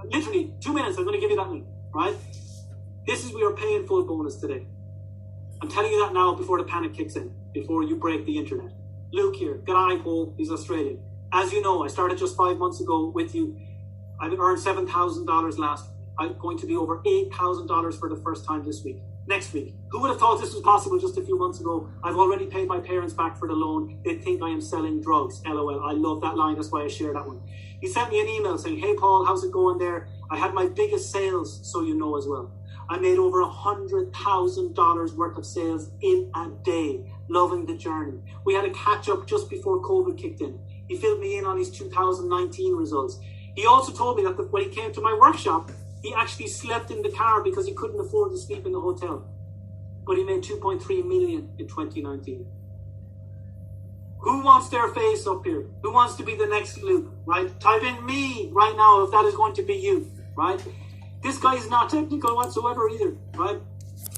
literally 2 minutes, I'm going to give you that link, right? This is, we are paying full bonus today. I'm telling you that now before the panic kicks in, before you break the internet. Luke here, G'day Paul, he's Australian. As you know, I started just 5 months ago with you. I've earned $7,000 last week. I'm going to be over $8,000 for the first time this week. Next week. Who would have thought this was possible just a few months ago? I've already paid my parents back for the loan. They think I am selling drugs. LOL. I love that line. That's why I share that one. He sent me an email saying, hey, Paul, how's it going there? I had my biggest sales, so you know as well. I made over $100,000 worth of sales in a day. Loving the journey. We had a catch up just before COVID kicked in. He filled me in on his 2019 results. He also told me that when he came to my workshop, he actually slept in the car because he couldn't afford to sleep in the hotel. But he made 2.3 million in 2019. Who wants their face up here? Who wants to be the next Luke, right? Type in me right now if that is going to be you, right? This guy is not technical whatsoever either, right?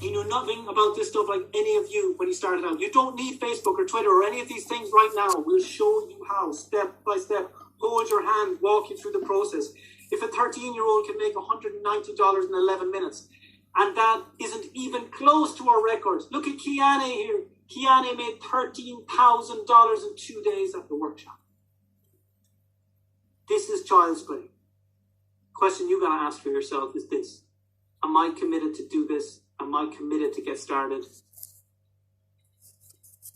He knew nothing about this stuff like any of you when he started out. You don't need Facebook or Twitter or any of these things right now. We'll show you how, step by step. Hold your hand, walk you through the process. If a 13-year-old can make $190 in 11 minutes, and that isn't even close to our records. Look at Kiane here. Kiane made $13,000 in 2 days at the workshop. This is child's play. Question you got to ask for yourself is this. Am I committed to do this? Am I committed to get started?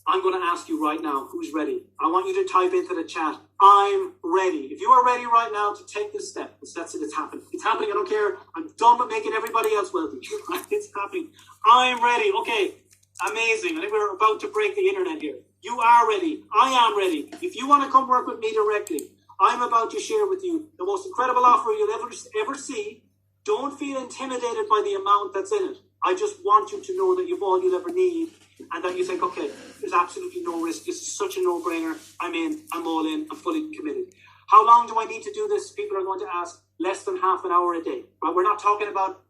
I'm going to ask you right now, who's ready? I want you to type into the chat, I'm ready. If you are ready right now to take this step, that's it, it's happening. It's happening, I don't care. I'm done with making everybody else wealthy. It's happening. I'm ready. Okay, amazing. I think we're about to break the internet here. You are ready. I am ready. If you want to come work with me directly, I'm about to share with you the most incredible offer you'll ever see. Don't feel intimidated by the amount that's in it. I just want you to know that you've all you'll ever need, and that you think, okay, there's absolutely no risk. This is such a no-brainer. I'm in. I'm all in. I'm fully committed. How long do I need to do this? People are going to ask. Less than half an hour a day. Right? We're not talking about.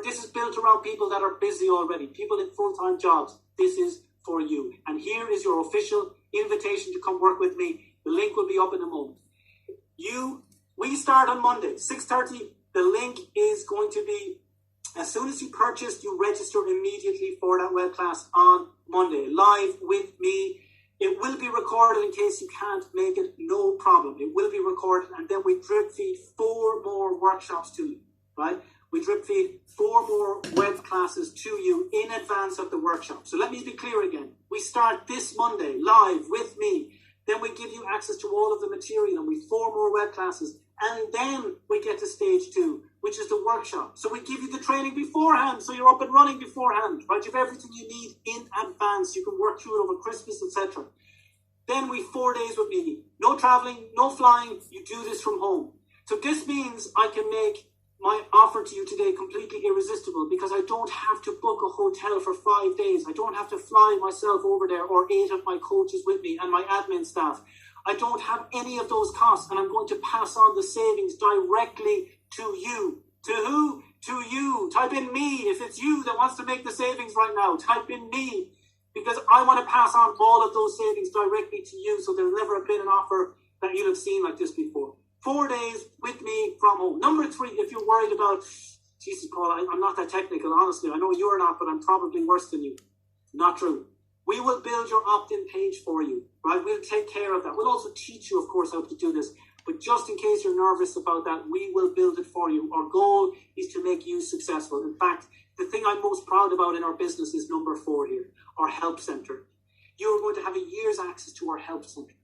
This is built around people that are busy already. People in full-time jobs. This is for you. And here is your official invitation to come work with me. The link will be up in a moment. We start on Monday, 6:30. The link is going to be. As soon as you purchase, you register immediately for that web class on Monday, live with me. It will be recorded in case you can't make it, no problem. It will be recorded, and then we drip feed 4 more workshops to you, right? We drip feed 4 more web classes to you in advance of the workshop. So let me be clear again. We start this Monday, live with me. Then we give you access to all of the material, and we 4 more web classes. And then we get to stage 2, which is the workshop. So we give you the training beforehand, so you're up and running beforehand, right? You have everything you need in advance. You can work through it over Christmas, etc. Then we 4 days with me. No traveling, no flying. You do this from home. So this means I can make my offer to you today completely irresistible, because I don't have to book a hotel for 5 days. I don't have to fly myself over there, or 8 of my coaches with me and my admin staff. I don't have any of those costs, and I'm going to pass on the savings directly to you. To who? To you. Type in me. If it's you that wants to make the savings right now, type in me, because I want to pass on all of those savings directly to you, so there's never been an offer that you'll have seen like this before. 4 days with me from home. Number 3, if you're worried about, Jesus, Paul, I'm not that technical, honestly. I know you're not, but I'm probably worse than you. Not true. We will build your opt-in page for you, right? We'll take care of that. We'll also teach you, of course, how to do this. But just in case you're nervous about that, we will build it for you. Our goal is to make you successful. In fact, the thing I'm most proud about in our business is number 4 here, our help center. You are going to have a year's access to our help center.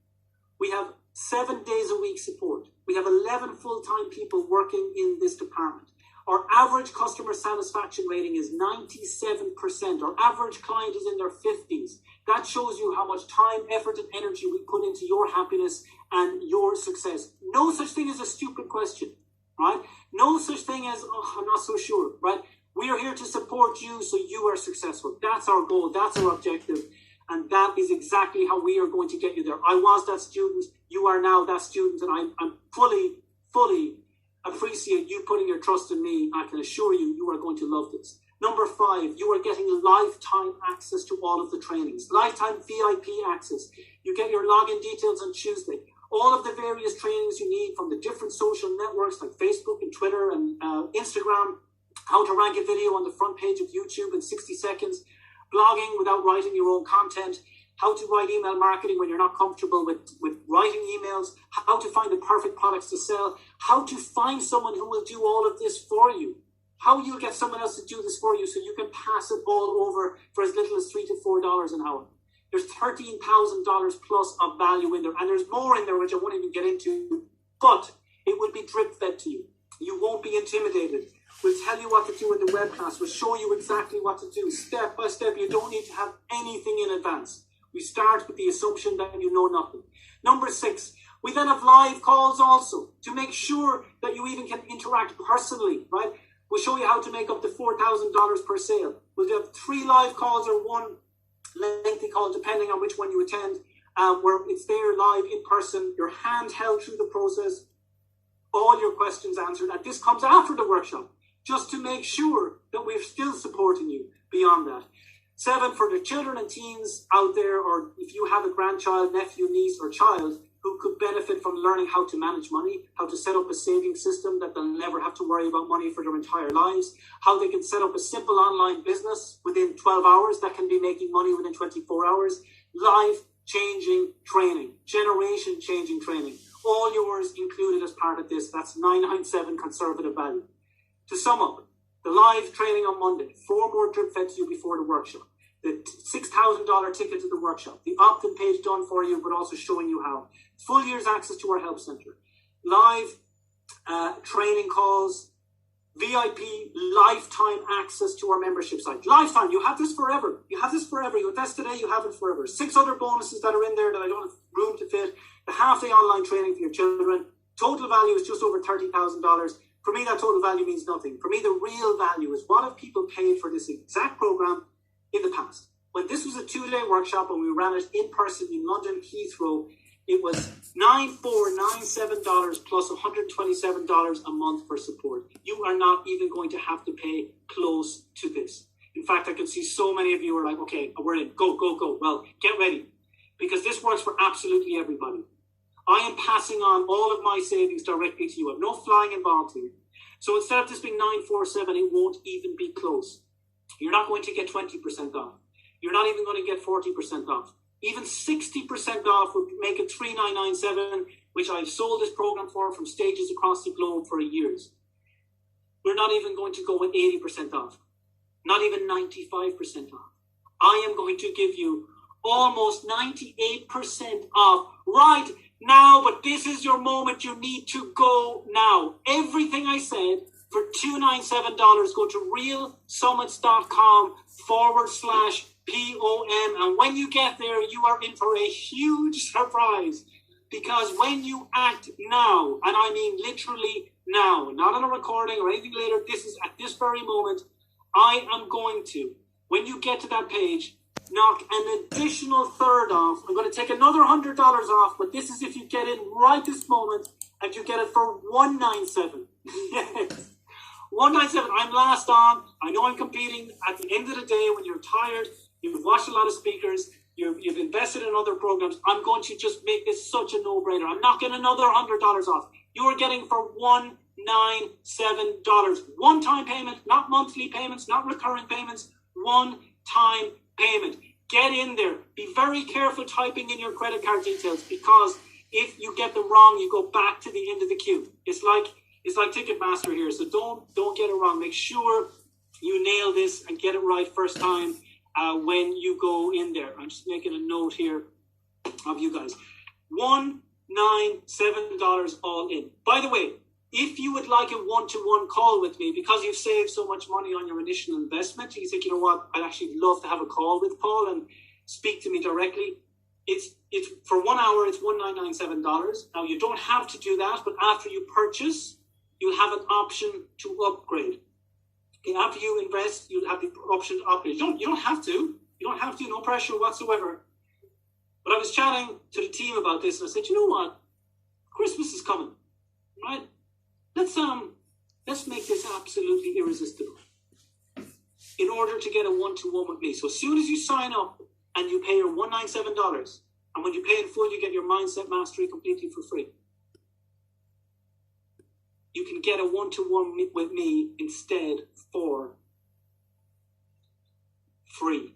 We have 7 days a week support. We have 11 full-time people working in this department. Our average customer satisfaction rating is 97%. Our average client is in their 50s. That shows you how much time, effort, and energy we put into your happiness and your success. No such thing as a stupid question, right? No such thing as, oh, I'm not so sure, right? We are here to support you so you are successful. That's our goal. That's our objective. And that is exactly how we are going to get you there. I was that student. You are now that student. And I'm fully appreciate you putting your trust in me. I can assure you, you are going to love this. Number 5, you are getting lifetime access to all of the trainings. Lifetime VIP access. You get your login details on Tuesday. all of the various trainings you need from the different social networks like Facebook and Twitter and Instagram, how to rank a video on the front page of YouTube in 60 seconds, blogging without writing your own content, how to write email marketing when you're not comfortable with writing emails, how to find the perfect products to sell, how to find someone who will do all of this for you, how you'll get someone else to do this for you so you can pass it all over for as little as $3 to $4 an hour. There's $13,000 plus of value in there, and there's more in there which I won't even get into, but it will be drip fed to you. You won't be intimidated. We'll tell you what to do in the web class. We'll show you exactly what to do step by step. You don't need to have anything in advance. We start with the assumption that you know nothing. Number 6, we then have live calls also to make sure that you even can interact personally, right? We'll show you how to make up to $4,000 per sale. We'll have 3 live calls or 1 lengthy call, depending on which one you attend, where it's there live in person, your hand held through the process, all your questions answered. And this comes after the workshop, just to make sure that we're still supporting you beyond that. 7, for the children and teens out there, or if you have a grandchild, nephew, niece, or child who could benefit from learning how to manage money, how to set up a saving system that they'll never have to worry about money for their entire lives, how they can set up a simple online business within 12 hours that can be making money within 24 hours, life-changing training, generation-changing training, all yours included as part of this. That's 997 conservative value. To sum up, the live training on Monday, 4 more drip fed to you before the workshop, the $6,000 ticket to the workshop, the opt-in page done for you, but also showing you how. Full year's access to our help center, live training calls, VIP lifetime access to our membership site. Lifetime, you have this forever. You have this forever. You invest today, you have it forever. 6 other bonuses that are in there that I don't have room to fit. The half-day online training for your children. Total value is just over $30,000. For me, that total value means nothing. For me, the real value is what have people paid for this exact program in the past. When this was a 2-day workshop and we ran it in person in London, Heathrow, it was $9,497 plus $127 a month for support. You are not even going to have to pay close to this. In fact, I can see so many of you are like, okay, we're in, go. Well, get ready, because this works for absolutely everybody. I am passing on all of my savings directly to you. I have no flying involved here. So instead of this being 947, it won't even be close. You're not going to get 20% off. You're not even going to get 40% off. Even 60% off would make it $3,997, which I've sold this program for from stages across the globe for years. We're not even going to go with 80% off. Not even 95% off. I am going to give you almost 98% off right now, but this is your moment. You need to go now. Everything I said for $297, go to realsummits.com/POM. And when you get there, you are in for a huge surprise, because when you act now, and I mean literally now, not on a recording or anything later, this is at this very moment, I am going to, when you get to that page, knock an additional third off. I'm going to take another $100 off, but this is if you get in right this moment, and you get it for $197. Yes. $197. I'm last on. I know I'm competing. At the end of the day, when you're tired, you've watched a lot of speakers, you've invested in other programs, I'm going to just make this such a no-brainer. I'm knocking another $100 off. You are getting for $197. One-time payment, not monthly payments, not recurring payments. One-time payment. Get in there. Be very careful typing in your credit card details, because if you get them wrong, you go back to the end of the queue. It's like Ticketmaster here, so don't get it wrong. Make sure you nail this and get it right first time when you go in there. I'm just making a note here of you guys. $197 all in. By the way, if you would like a one-to-one call with me, because you've saved so much money on your initial investment, you think, you know what, I'd actually love to have a call with Paul and speak to me directly. It's for 1 hour, it's $1,997. Now, you don't have to do that, but after you purchase, you'll have an option to upgrade. Okay, after you invest, you'll have the option to upgrade. You don't have to. You don't have to. No pressure whatsoever. But I was chatting to the team about this, and I said, you know what? Christmas is coming, right? Let's make this absolutely irresistible in order to get a one-to-one with me. So as soon as you sign up and you pay your $197, And when you pay in full, you get your Mindset Mastery completely for free. You can get a one-to-one with me instead for free.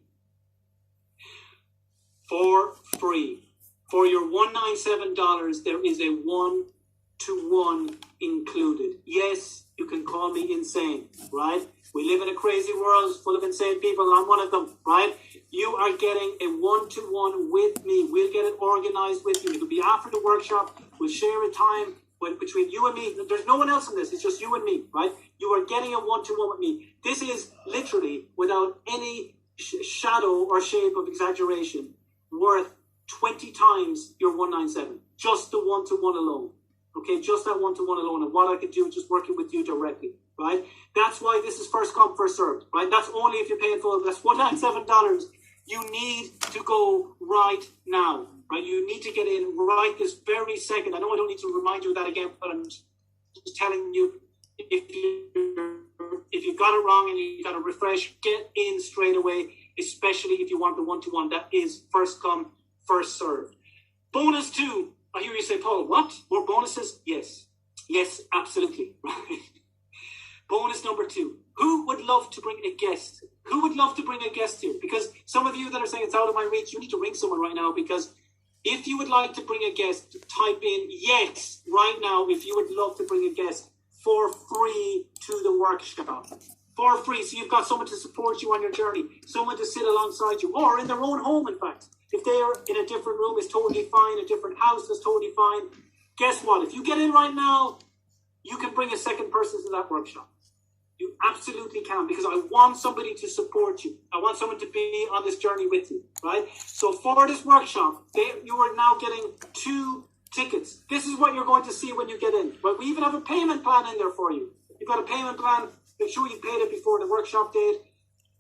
For free. For your $197, there is a one-to-one included. Yes, you can call me insane, right? We live in a crazy world full of insane people. I'm one of them, right? You are getting a one-to-one with me. We'll get it organized with you. It'll be after the workshop. We'll share a time between you and me. There's no one else in this. It's just you and me, right? You are getting a one-to-one with me. This is literally, without any shadow or shape of exaggeration, worth 20 times your 197. Just the one-to-one alone. Okay, just that one-to-one alone. And what I could do is just working with you directly, right? That's why this is first come, first served, right? That's only if you're paying full. That's $197. You need to go right now, right? You need to get in right this very second. I know I don't need to remind you of that again, but I'm just telling you, if you got it wrong and you got to refresh, get in straight away, especially if you want the one-to-one. That is first come, first served. Bonus 2. I hear you say, Paul, what? More bonuses? Yes. Yes, absolutely. Right. Bonus number 2. Who would love to bring a guest? Who would love to bring a guest here? Because some of you that are saying it's out of my reach, you need to ring someone right now, because if you would like to bring a guest, type in yes right now if you would love to bring a guest for free to the workshop. For free. So you've got someone to support you on your journey, someone to sit alongside you, or in their own home, in fact. If they are in a different room, it's totally fine. A different house is totally fine. Guess what? If you get in right now, you can bring a second person to that workshop. You absolutely can, because I want somebody to support you. I want someone to be on this journey with you, right? So for this workshop, you are now getting 2 tickets. This is what you're going to see when you get in. But we even have a payment plan in there for you. You've got a payment plan. Make sure you paid it before the workshop date.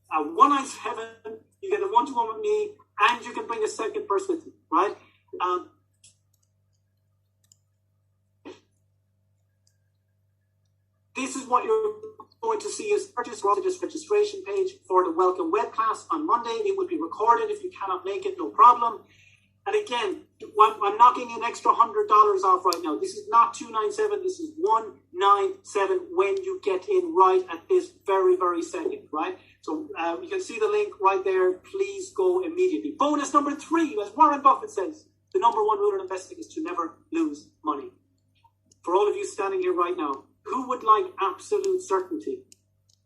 197, you get a one-to-one with me, and you can bring a second person with you, right? This is what you're going to see is purchase registration page for the Welcome Web class on Monday. It will be recorded. If you cannot make it, no problem. And again, I'm knocking an extra $100 off right now. This is not $297. This is $197 when you get in right at this very, very second, right? So you can see the link right there. Please go immediately. Bonus number 3, as Warren Buffett says, the number 1 rule in investing is to never lose money. For all of you standing here right now, who would like absolute certainty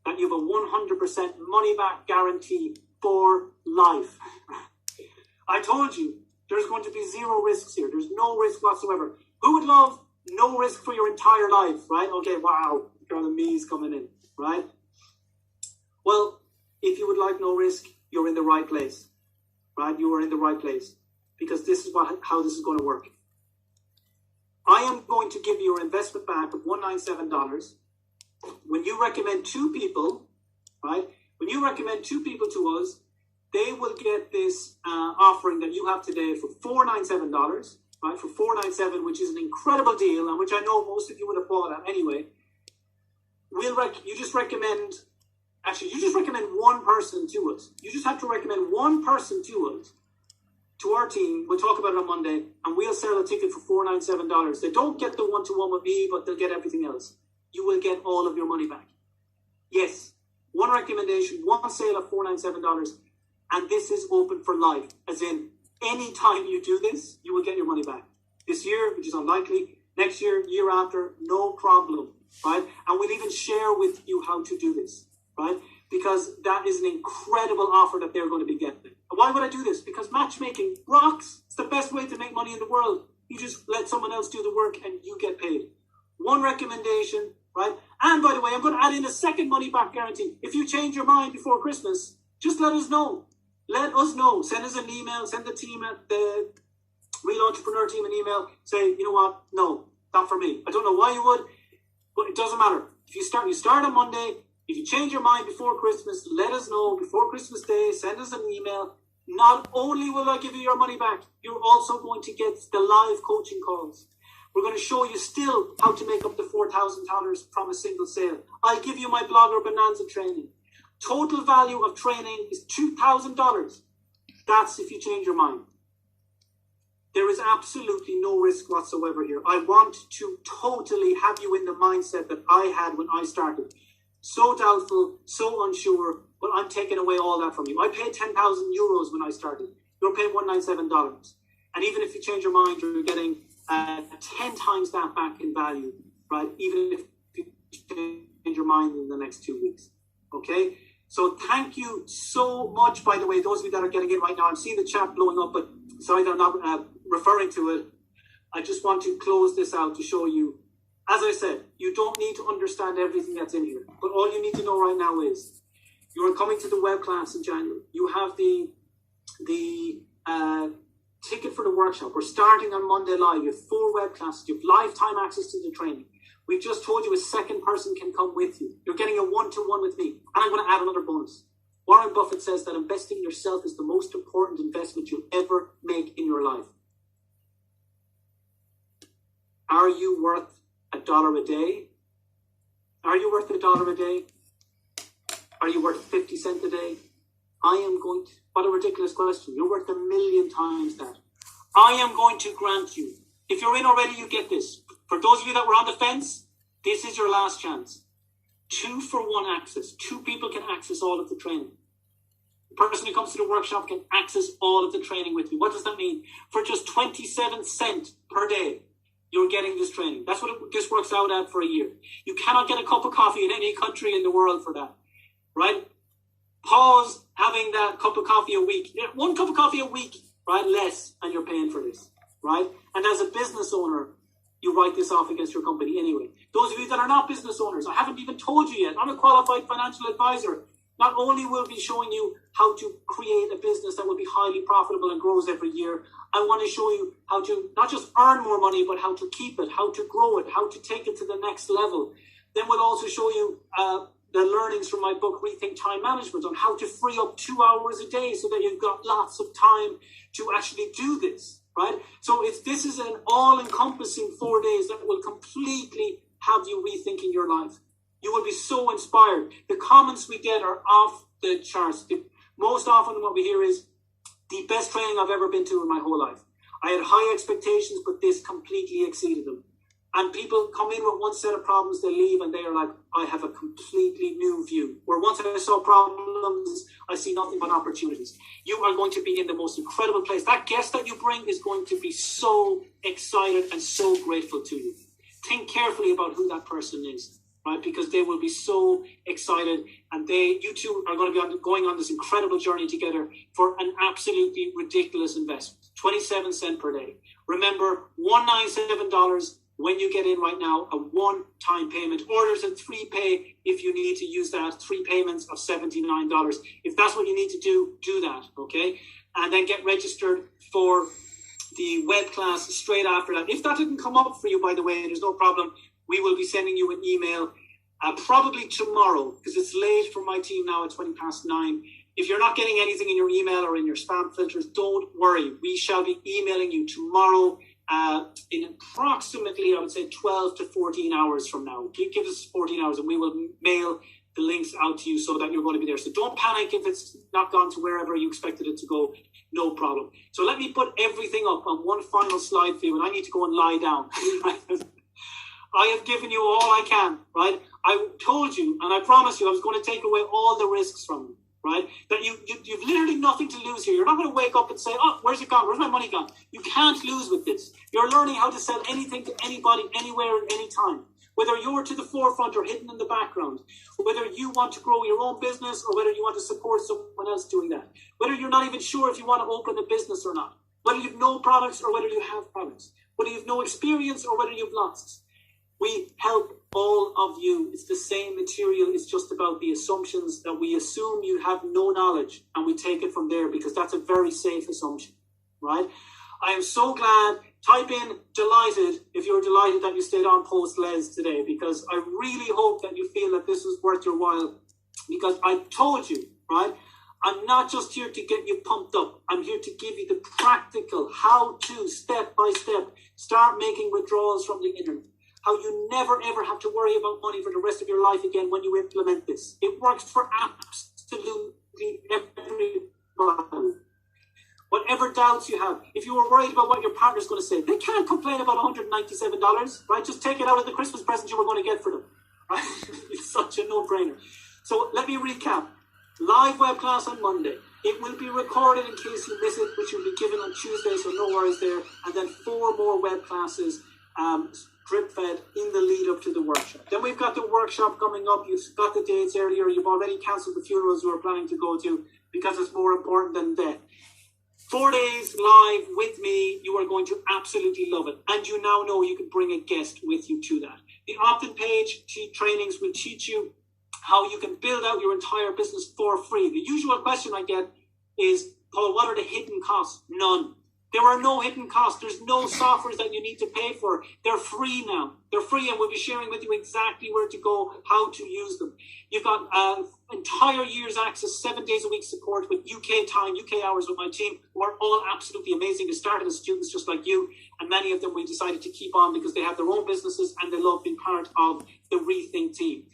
that you have a 100% money back guarantee for life? I told you, there's going to be 0 risks here. There's no risk whatsoever. Who would love no risk for your entire life, right? Okay, wow, all the me's coming in, right? Well, if you would like no risk, you're in the right place, right? You are in the right place, because this is how this is going to work. I am going to give you your investment back of $197 when you recommend 2 people, right? When you recommend 2 people to us, they will get this offering that you have today for $497, right? For $497, which is an incredible deal, and which I know most of you would have bought at anyway. You just recommend one person to us. You just have to recommend one person to us, to our team. We'll talk about it on Monday, and we'll sell a ticket for $497. They don't get the one-to-one with me, but they'll get everything else. You will get all of your money back. Yes, one recommendation, one sale of $497, and this is open for life. As in, any time you do this, you will get your money back. This year, which is unlikely. Next year, year after, no problem, right? And we'll even share with you how to do this, right? Because that is an incredible offer that they're going to be getting. Why would I do this? Because matchmaking rocks. It's the best way to make money in the world. You just let someone else do the work and you get paid. One recommendation, right? And by the way, I'm going to add in a second money back guarantee. If you change your mind before Christmas, just let us know. Let us know. Send us an email. Send the team at the Real Entrepreneur team an email. Say, you know what? No, not for me. I don't know why you would, but it doesn't matter. If you start on Monday. If you change your mind before Christmas, let us know before Christmas Day. Send us an email. Not only will I give you your money back, you're also going to get the live coaching calls. We're going to show you still how to make up to $4,000 from a single sale. I'll give you my Blogger Bonanza training. Total value of training is $2,000. That's if you change your mind. There is absolutely no risk whatsoever here. I want to totally have you in the mindset that I had when I started. So doubtful, so unsure, but I'm taking away all that from you. I paid 10,000 euros when I started. You're paying $197. And even if you change your mind, you're getting 10 times that back in value, right? Even if you change your mind in the next 2 weeks. Okay? So thank you so much, by the way, those of you that are getting in right now. I'm seeing the chat blowing up, but sorry that I'm not referring to it. I just want to close this out to show you, as I said, you don't need to understand everything that's in here. But all you need to know right now is you are coming to the web class in January. You have the ticket for the workshop. We're starting on Monday live. You have 4 web classes. You have lifetime access to the training. We've just told you a second person can come with you. You're getting a one-to-one with me. And I'm going to add another bonus. Warren Buffett says that investing in yourself is the most important investment you'll ever make in your life. Are you worth $1 a day? Are you worth $1 a day? Are you worth 50 cents a day? I am going to, what a ridiculous question. You're worth 1,000,000 times that. I am going to grant you, if you're in already, you get this. For those of you that were on the fence, this is your last chance. 2-for-1 access. 2 people can access all of the training. The person who comes to the workshop can access all of the training with me. What does that mean? For just 27 cents per day, you're getting this training. That's what this works out at for a year. You cannot get a cup of coffee in any country in the world for that, right? Pause having that cup of coffee a week. 1 cup of coffee a week, right? Less, and you're paying for this, right? And as a business owner, you write this off against your company anyway. Those of you that are not business owners, I haven't even told you yet. I'm a qualified financial advisor. Not only will be showing you how to create a business that will be highly profitable and grows every year, I want to show you how to not just earn more money, but how to keep it, how to grow it, how to take it to the next level. Then we'll also show you the learnings from my book, Rethink Time Management, on how to free up 2 hours a day so that you've got lots of time to actually do this, right? So this is an all-encompassing 4 days that will completely have you rethinking your life. You will be so inspired. The comments we get are off the charts. Most often what we hear is the best training I've ever been to in my whole life. I had high expectations, but this completely exceeded them. And people come in with one set of problems, they leave, and they are like, I have a completely new view. Where once I saw problems, I see nothing but opportunities. You are going to be in the most incredible place. That guest that you bring is going to be so excited and so grateful to you. Think carefully about who that person is, right? Because they will be so excited, and you two are going to be going on this incredible journey together for an absolutely ridiculous investment. 27 cents per day. Remember, $197 when you get in right now, a one-time payment. Orders and 3 pay if you need to use that. 3 payments of $79. If that's what you need to do, do that, okay? And then get registered for the web class straight after that. If that didn't come up for you, by the way, there's no problem. We will be sending you an email probably tomorrow, because it's late for my team now at 9:20. If you're not getting anything in your email or in your spam filters, don't worry. We shall be emailing you tomorrow in approximately, I would say, 12 to 14 hours from now. Give us 14 hours and we will mail the links out to you so that you're going to be there. So don't panic if it's not gone to wherever you expected it to go. No problem. So let me put everything up on one final slide for you, and I need to go and lie down. I have given you all I can, right? I told you, and I promised you, I was going to take away all the risks from you, right? That you've literally nothing to lose here. You're not going to wake up and say, oh, where's it gone? Where's my money gone? You can't lose with this. You're learning how to sell anything to anybody, anywhere, at any time. Whether you're to the forefront or hidden in the background, whether you want to grow your own business or whether you want to support someone else doing that, whether you're not even sure if you want to open a business or not, whether you've no products or whether you have products, whether you've no experience or whether you've lots. We help all of you. It's the same material. It's just about the assumptions that we assume you have no knowledge, and we take it from there because that's a very safe assumption, right? I am so glad. Type in delighted if you're delighted that you stayed on post Les today, because I really hope that you feel that this was worth your while, because I told you, right? I'm not just here to get you pumped up. I'm here to give you the practical how to, step by step, start making withdrawals from the internet. How you never ever have to worry about money for the rest of your life again when you implement this. It works for absolutely everybody. Whatever doubts you have, if you were worried about what your partner's going to say, they can't complain about $197, right? Just take it out of the Christmas present you were going to get for them, right? It's such a no-brainer. So let me recap. Live web class on Monday. It will be recorded in case you miss it, which will be given on Tuesday, so no worries there. And then 4 more web classes drip-fed in the lead-up to the workshop. Then we've got the workshop coming up. You've got the dates earlier. You've already cancelled the funerals you were planning to go to because it's more important than death. 4 days live with me. You are going to absolutely love it. And you now know you can bring a guest with you to that. The opt-in page trainings will teach you how you can build out your entire business for free. The usual question I get is, Paul, what are the hidden costs? None. There are no hidden costs. There's no softwares that you need to pay for. They're free now. They're free, and we'll be sharing with you exactly where to go, how to use them. You've got entire year's access, 7 days a week support with UK time, UK hours with my team, who are all absolutely amazing. They started as students just like you, and many of them we decided to keep on because they have their own businesses and they love being part of the Rethink team.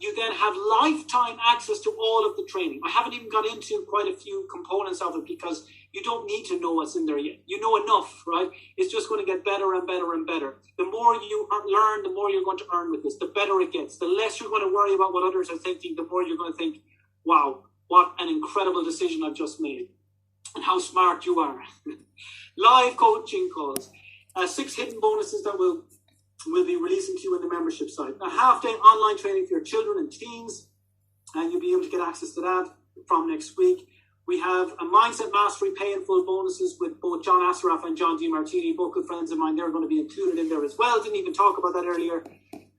You then have lifetime access to all of the training. I haven't even got into quite a few components of it because you don't need to know what's in there yet. You know enough, right? It's just going to get better and better and better. The more you learn, the more you're going to earn with this, the better it gets. The less you're going to worry about what others are thinking, the more you're going to think, wow, what an incredible decision I've just made and how smart you are. Live coaching calls, 6 hidden bonuses that we'll be releasing to you in the membership site. A half-day online training for your children and teens, and you'll be able to get access to that from next week. We have a Mindset Mastery pay in full bonuses with both John Assaraf and John DiMartini, both good friends of mine. They're going to be included in there as well. Didn't even talk about that earlier.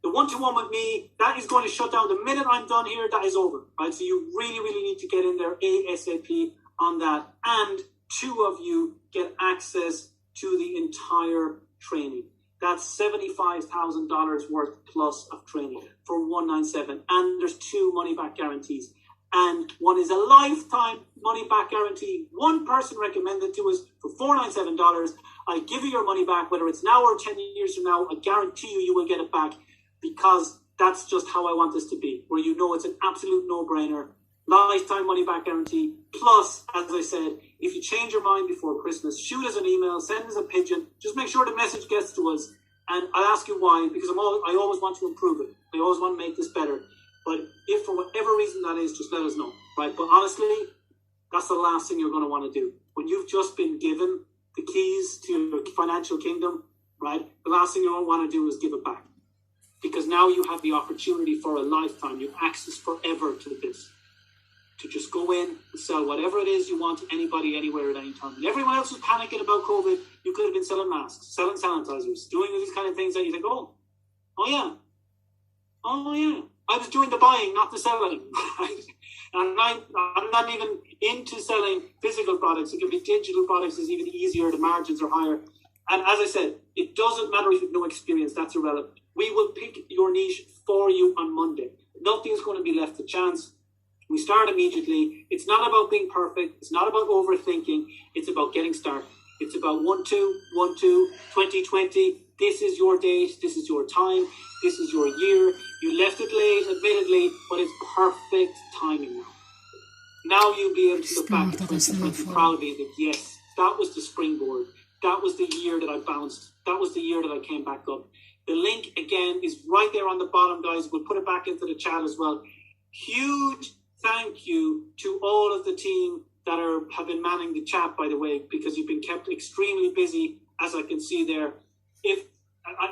The one-to-one with me, that is going to shut down the minute I'm done here. That is over, right? So you really, really need to get in there ASAP on that. And 2 of you get access to the entire training. That's $75,000 worth plus of training for $197, and there's 2 money-back guarantees. And one is a lifetime money-back guarantee. One person recommended to us for $497. I give you your money back, whether it's now or 10 years from now. I guarantee you will get it back because that's just how I want this to be, where you know it's an absolute no-brainer. Lifetime money-back guarantee. Plus, as I said, if you change your mind before Christmas, shoot us an email, send us a pigeon. Just make sure the message gets to us. And I'll ask you why, because I always want to improve it. I always want to make this better. But if for whatever reason that is, just let us know, right? But honestly, that's the last thing you're going to want to do. When you've just been given the keys to your financial kingdom, right? The last thing you don't want to do is give it back. Because now you have the opportunity for a lifetime. You have access forever to this. To just go in and sell whatever it is you want to anybody, anywhere, at any time. And everyone else was panicking about COVID. You could have been selling masks, selling sanitizers, doing these kind of things that you think, oh yeah. I was doing the buying, not the selling. Right? And I'm not even into selling physical products. It can be digital products. It's even easier. The margins are higher. And as I said, it doesn't matter if you have no experience. That's irrelevant. We will pick your niche for you on Monday. Nothing's going to be left to chance. We start immediately. It's not about being perfect. It's not about overthinking. It's about getting started. It's about 1/2/2020. This is your date. This is your time. This is your year. You left it late, admittedly, but it's perfect timing now. Now you'll be able to look back at 2020 proudly and think, yes, that was the springboard. That was the year that I bounced. That was the year that I came back up. The link, again, is right there on the bottom, guys. We'll put it back into the chat as well. Huge thank you to all of the team that have been manning the chat, by the way, because you've been kept extremely busy, as I can see there. If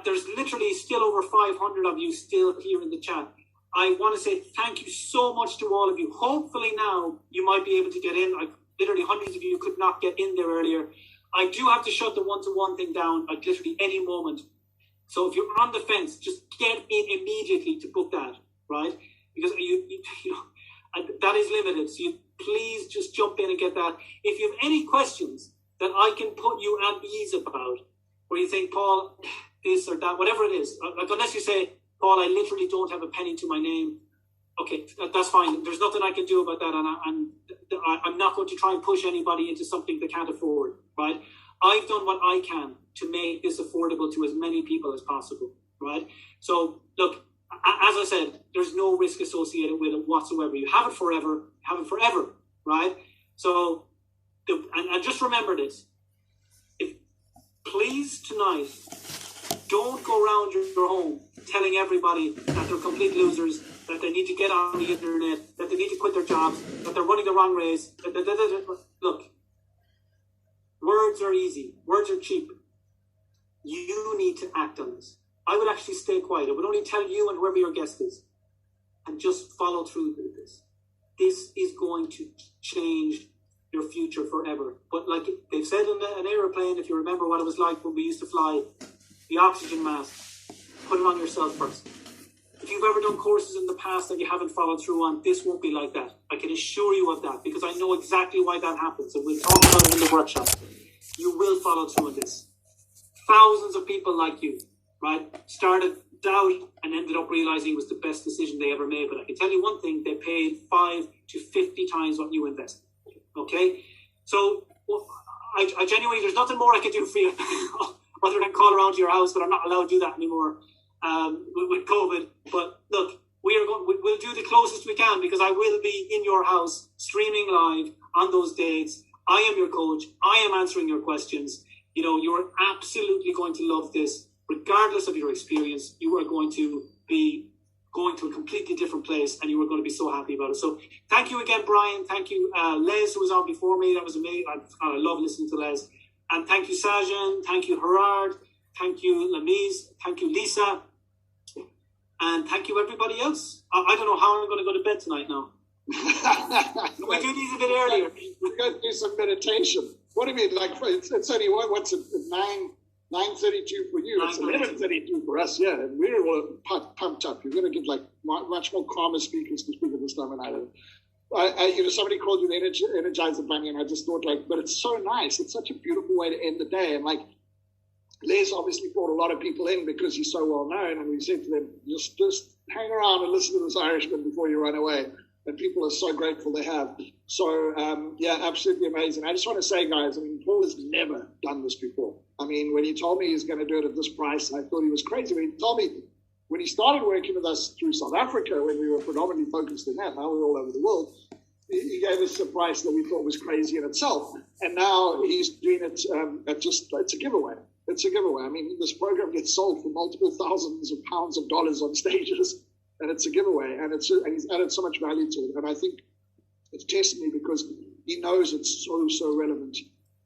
there's literally still over 500 of you still here in the chat, I want to say thank you so much to all of you. Hopefully now you might be able to get in. Literally hundreds of you could not get in there earlier. I do have to shut the one-to-one thing down at literally any moment. So if you're on the fence, just get in immediately to book that, right? Because you know, that is limited. So please just jump in and get that. If you have any questions that I can put you at ease about, where you think, Paul, this or that, whatever it is, like unless you say, Paul, I literally don't have a penny to my name, okay, that's fine. There's nothing I can do about that, and I'm not going to try and push anybody into something they can't afford, right? I've done what I can to make this affordable to as many people as possible, right? So, look, as I said, there's no risk associated with it whatsoever. You have it forever, right? So And just remember this. Please tonight, don't go around your home telling everybody that they're complete losers, that they need to get on the internet, that they need to quit their jobs, that they're running the wrong race. Look, words are easy. Words are cheap. You need to act on this. I would actually stay quiet. I would only tell you and whoever your guest is, and just follow through with this. This is going to change your future forever. But like they've said in an aeroplane, if you remember what it was like when we used to fly, the oxygen mask, put it on yourself first. If you've ever done courses in the past that you haven't followed through on, this won't be like that. I can assure you of that, because I know exactly why that happens, and we'll talk about it in the workshop. You will follow through on this. Thousands of people like you, right, started doubt and ended up realizing it was the best decision they ever made. But I can tell you one thing, they paid 5 to 50 times what you invested. Okay? So I genuinely, there's nothing more I can do for you other than call around to your house, but I'm not allowed to do that anymore with COVID. But look, we'll do the closest we can, because I will be in your house streaming live on those dates. I am your coach. I am answering your questions. You know, you're absolutely going to love this. Regardless of your experience, you are going to be going to a completely different place, and you are going to be so happy about it. So thank you again, Brian. Thank you, Les, who was on before me. That was amazing. I love listening to Les. And thank you, Sajan. Thank you, Gerard. Thank you, Lamise. Thank you, Lisa. And thank you, everybody else. I don't know how I'm going to go to bed tonight now. We do these a bit earlier. We're going to do some meditation. What do you mean? Like, it's only, what's it, 9:32 for you. It's 11:32 for us, yeah. And we're all pumped up. You're going to get like much more calmer speakers to speak at this time of night. Somebody called you the Energizer Bunny, and I just thought, like, but it's so nice. It's such a beautiful way to end the day. And like, Les obviously brought a lot of people in because he's so well known, and we said to them, just hang around and listen to this Irishman before you run away. And people are so grateful they have. So, yeah, absolutely amazing. I just want to say, guys, I mean, Paul has never done this before. I mean, when he told me he's going to do it at this price, I thought he was crazy. When he told me, when he started working with us through South Africa, when we were predominantly focused in that, now we're all over the world, he gave us a price that we thought was crazy in itself. And now he's doing it it's a giveaway. It's a giveaway. I mean, this program gets sold for multiple thousands of pounds of dollars on stages. And it's a giveaway, and he's added so much value to it. And I think it's testimony because he knows it's so relevant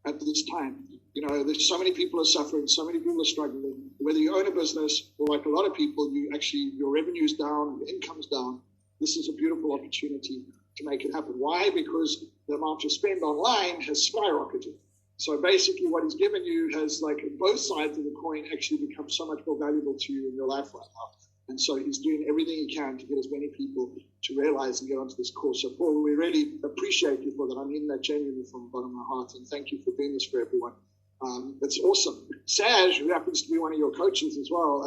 at this time. You know, there's so many people are suffering, so many people are struggling. Whether you own a business or like a lot of people, your revenue's down, your income's down. This is a beautiful opportunity to make it happen. Why? Because the amount you spend online has skyrocketed. So basically what he's given you has, like, both sides of the coin actually become so much more valuable to you in your life right now. And so he's doing everything he can to get as many people to realize and get onto this course. So, Paul, we really appreciate you for that. I mean that genuinely from the bottom of my heart. And thank you for doing this for everyone. It's awesome. Saj, who happens to be one of your coaches as well,